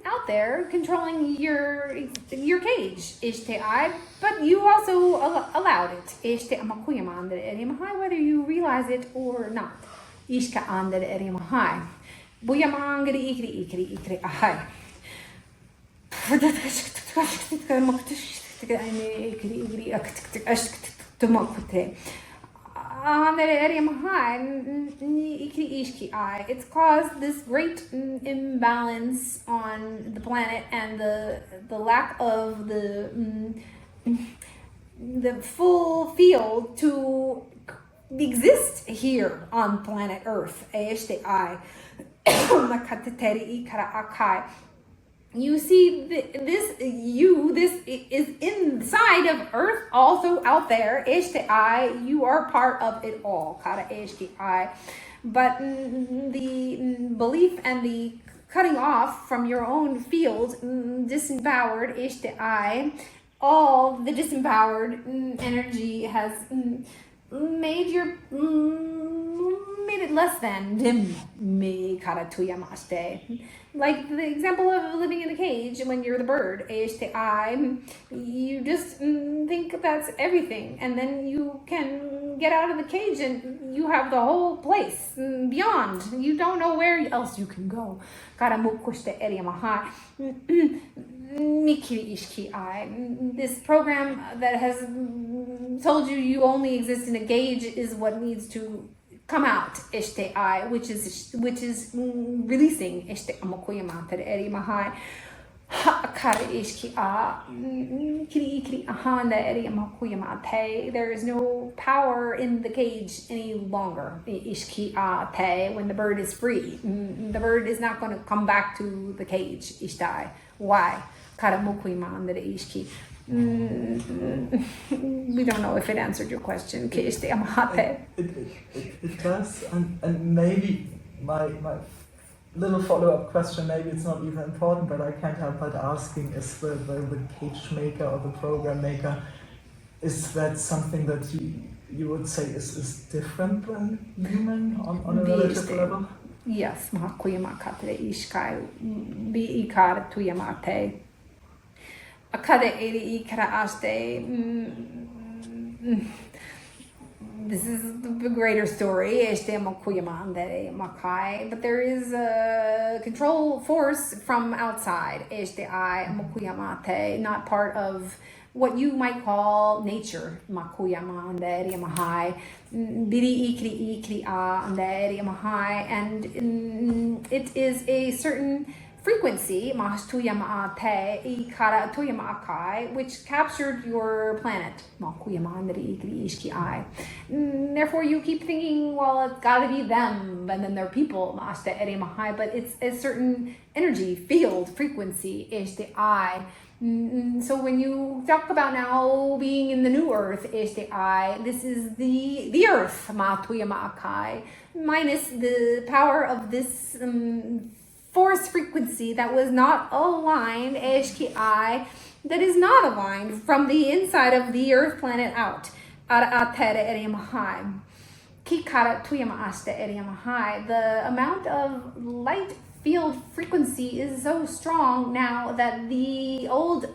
out there controlling your cage, but you also allowed it, whether you realize it or not. It's caused this great imbalance on the planet, and the lack of the full field to exist here on planet Earth. You see, this is inside of Earth, also out there. You are part of it all. But the belief and the cutting off from your own field, disempowered, all the disempowered energy has made it less than dim. Like the example of living in a cage when you're the bird. You just think that's everything, and then you can get out of the cage and you have the whole place beyond. You don't know where else you can go. This program that has told you only exist in a cage is what needs to come out, which is releasing. There is no power in the cage any longer. When the bird is free, the bird is not going to come back to the cage. Why? We don't know if it answered your question. It does, and maybe my little follow-up question, maybe it's not even important, but I can't help but asking, is the cage maker or the program maker, is that something that you would say is different than human on a relative level? Yes. This is the greater story, but there is a control force from outside, not part of what you might call nature. And it is a certain frequency, which captured your planet. Therefore, you keep thinking, well, it's got to be them, and then they're people, but it's a certain energy, field, frequency. So when you talk about now being in the new earth, this is the earth, minus the power of this force frequency that was not aligned, that is not aligned from the inside of the earth planet out. ara atere erimahai. Kikara tuyama ashte erimahai. The amount of light field frequency is so strong now that the old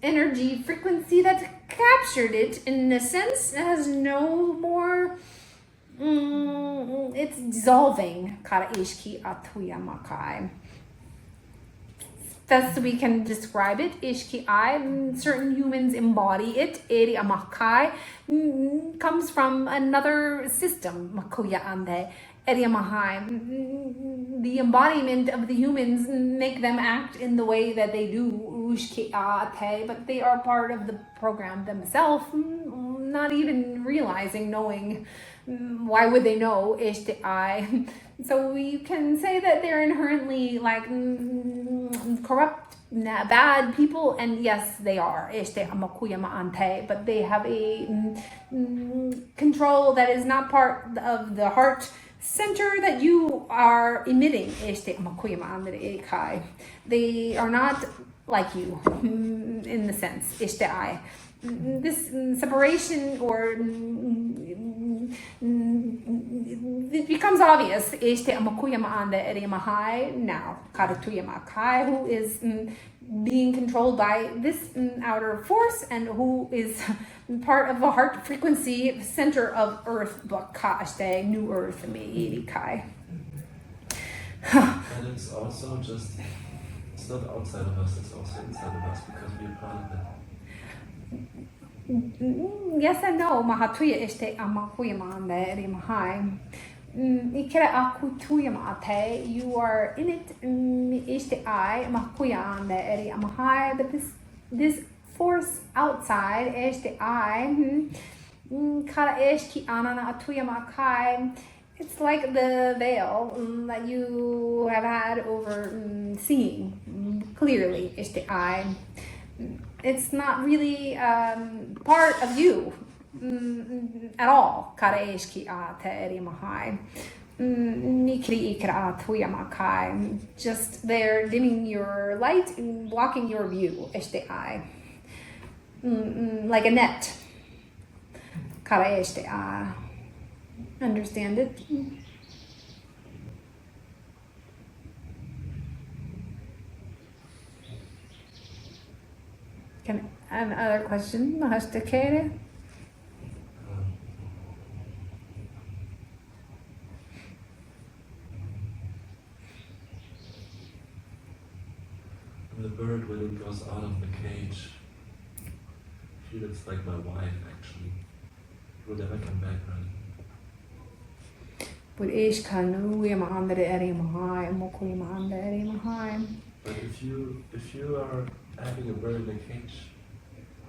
energy frequency that captured it, in a sense, has no more. It's dissolving. Kara ishki atuyamakai. Thus we can describe it. Ishki I. Certain humans embody it. Eri amakai comes from another system. Makoya ande. Eri amahai. The embodiment of the humans make them act in the way that they do. Ushki ate. But they are part of the program themselves, not even realizing, knowing. Why would they know? Ishte I. So we can say that they're inherently like corrupt, bad people, and yes, they are. But they have a control that is not part of the heart center that you are emitting. They are not like you in the sense. This separation, or it becomes obvious now, who is being controlled by this outer force, and who is part of the heart frequency center of earth, new earth. And it's also just, it's not outside of us, it's also inside of us, because we are part of it. Yes and no. Mahatuya ishte amakuyamande rimahai. Ikera akutuyamate. You are in it. Ishte I makuyande eri amahai. But this force outside ishte I. Kara ishki anana atuyamakai. It's like the veil that you have had over seeing clearly. Ishte I. It's not really part of you at all. Just there dimming your light and blocking your view. Like a net. Understand it? Can another question? Mahastakere? The bird, when it goes out of the cage, I feel it's like my wife actually. It will never come back, right? But if you are having a bird in a cage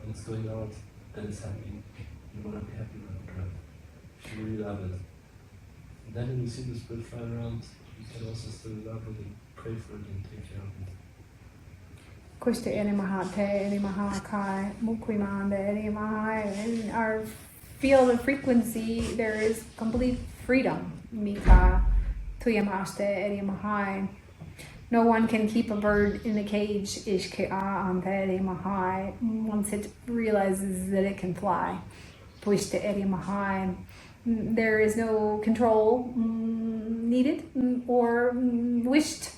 and it's going out and it's happy, you want to be happy with it, right? If you really love it. And then when you see this bird fly around, you can also still love it and pray for it and take care of it. In our field of frequency, there is complete freedom. Mika tuyamaste erimahai. No one can keep a bird in a cage. Once it realizes that it can fly. There is no control needed or wished.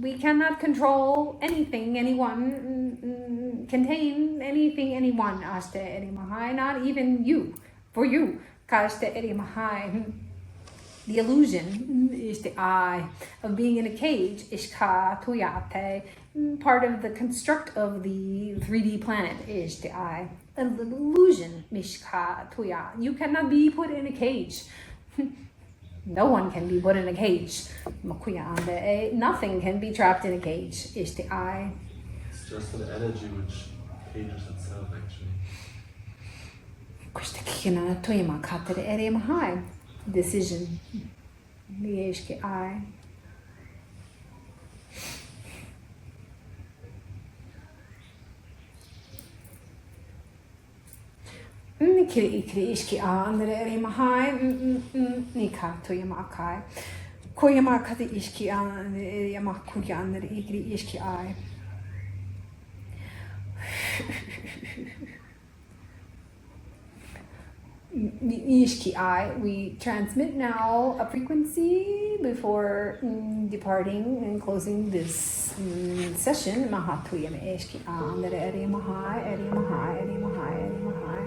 We cannot control anything, anyone, contain anything, anyone. Not even you. For you. The illusion is the I of being in a cage, ishka tuyate. Part of the construct of the 3D planet is the I. An illusion, mishka tuya. You cannot be put in a cage. No one can be put in a cage. Nothing can be trapped in a cage, is the I. It's just an energy which cages itself, actually. Decision. The I. Ikri ishki andere erimahai. Nika tuyamakai. Koyamakati ishki andere yamakuya andere ikri ishki I. Ishki-I, we transmit now a frequency before departing and closing this session. Mahatuyam Ishki-I, Andere Eri Mahai, Eri Mahai, Eri Mahai, Eri Mahai.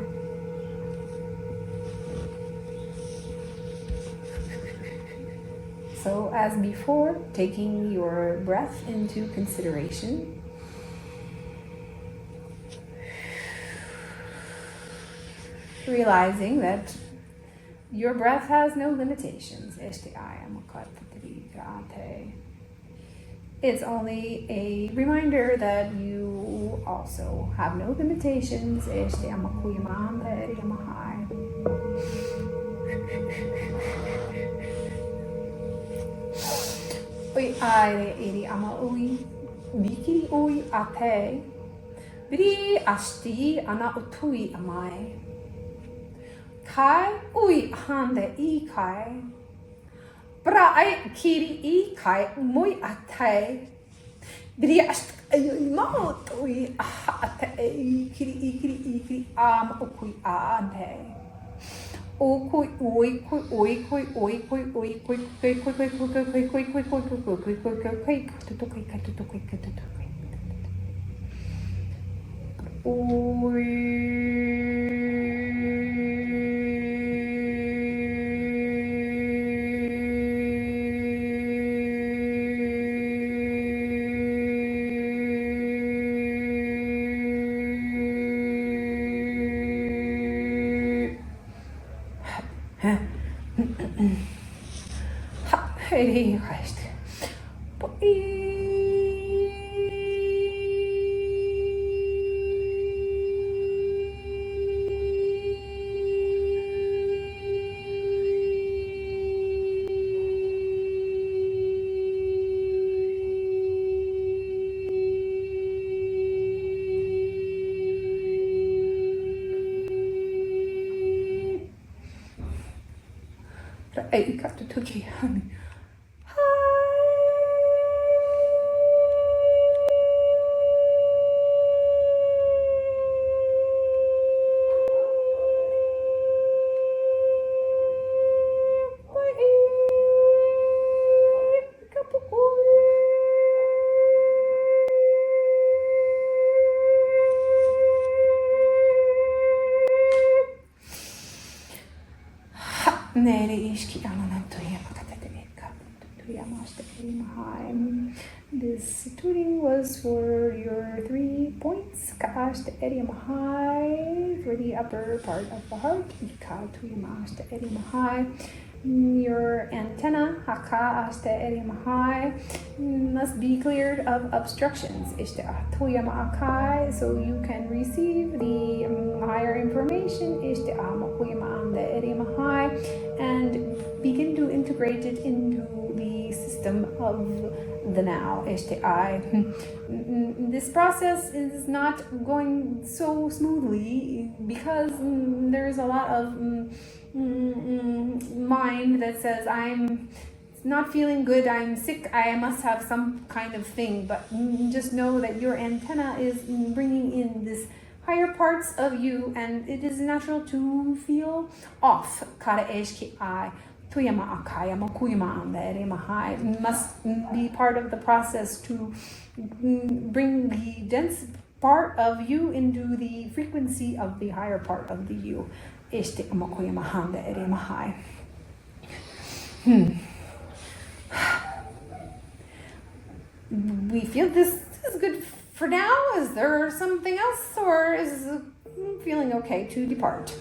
So as before, taking your breath into consideration. Realizing that your breath has no limitations. It's only a reminder that you also have no limitations. Oi aire iri ama ui, mikiri ui ate, biri asti ana utui amai. Kai ui hande I kai. Brai kiri I kai mui ate. Biri ast maut ui ate kiri am ukui ante. Okui oi kui oi kui oi kui oi kui kui kui kui kui kui kui kui kui kui kui kui kui kui kui kui katutu kui katutu kui katutu kui Hey, Christ. Hey, got to touch you, honey. This tuning was for your 3 points. Ka'ashta Mahai for the upper part of the heart. Ika Tuyamashta Mahai. Your antenna, Haka Ashta Mahai, must be cleared of obstructions. Ishta Tuyamakai, so you can receive the higher information. Ishta Mahai, and begin to integrate it into the system of the now. This process is not going so smoothly because there's a lot of mind that says I'm not feeling good, I'm sick, I must have some kind of thing. But just know that your antenna is bringing in this higher parts of you, and it is natural to feel off. Must be part of the process to bring the dense part of you into the frequency of the higher part of the you. We feel this is good for now. Is there something else, or is feeling okay to depart?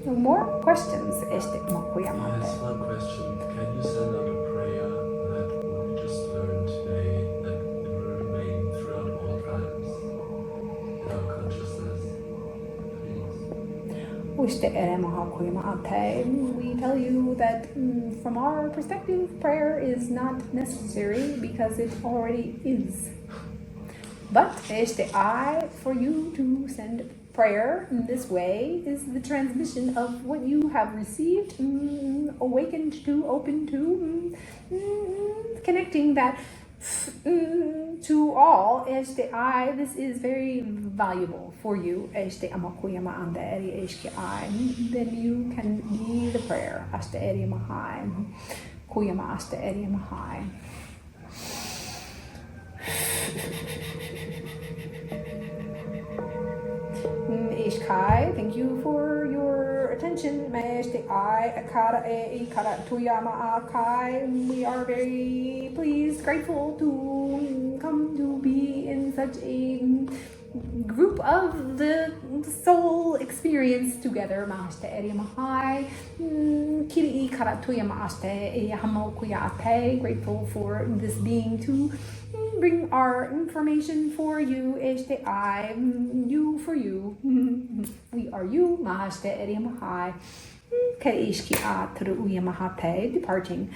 No more questions? Yes, one question. Can you send out a prayer that what we just learned today, that it will remain throughout all times in our consciousness? Please. We tell you that from our perspective, prayer is not necessary because it already is. But for you to send prayer in this way is the transmission of what you have received, awakened to, open to, connecting that to to all, this is very valuable for you, then you can be the prayer, Ishkai, thank you for your attention. We are very pleased, grateful to come to be in such a group of the soul experience together. Grateful for this being to bring our information for you, you for you. We are you, departing.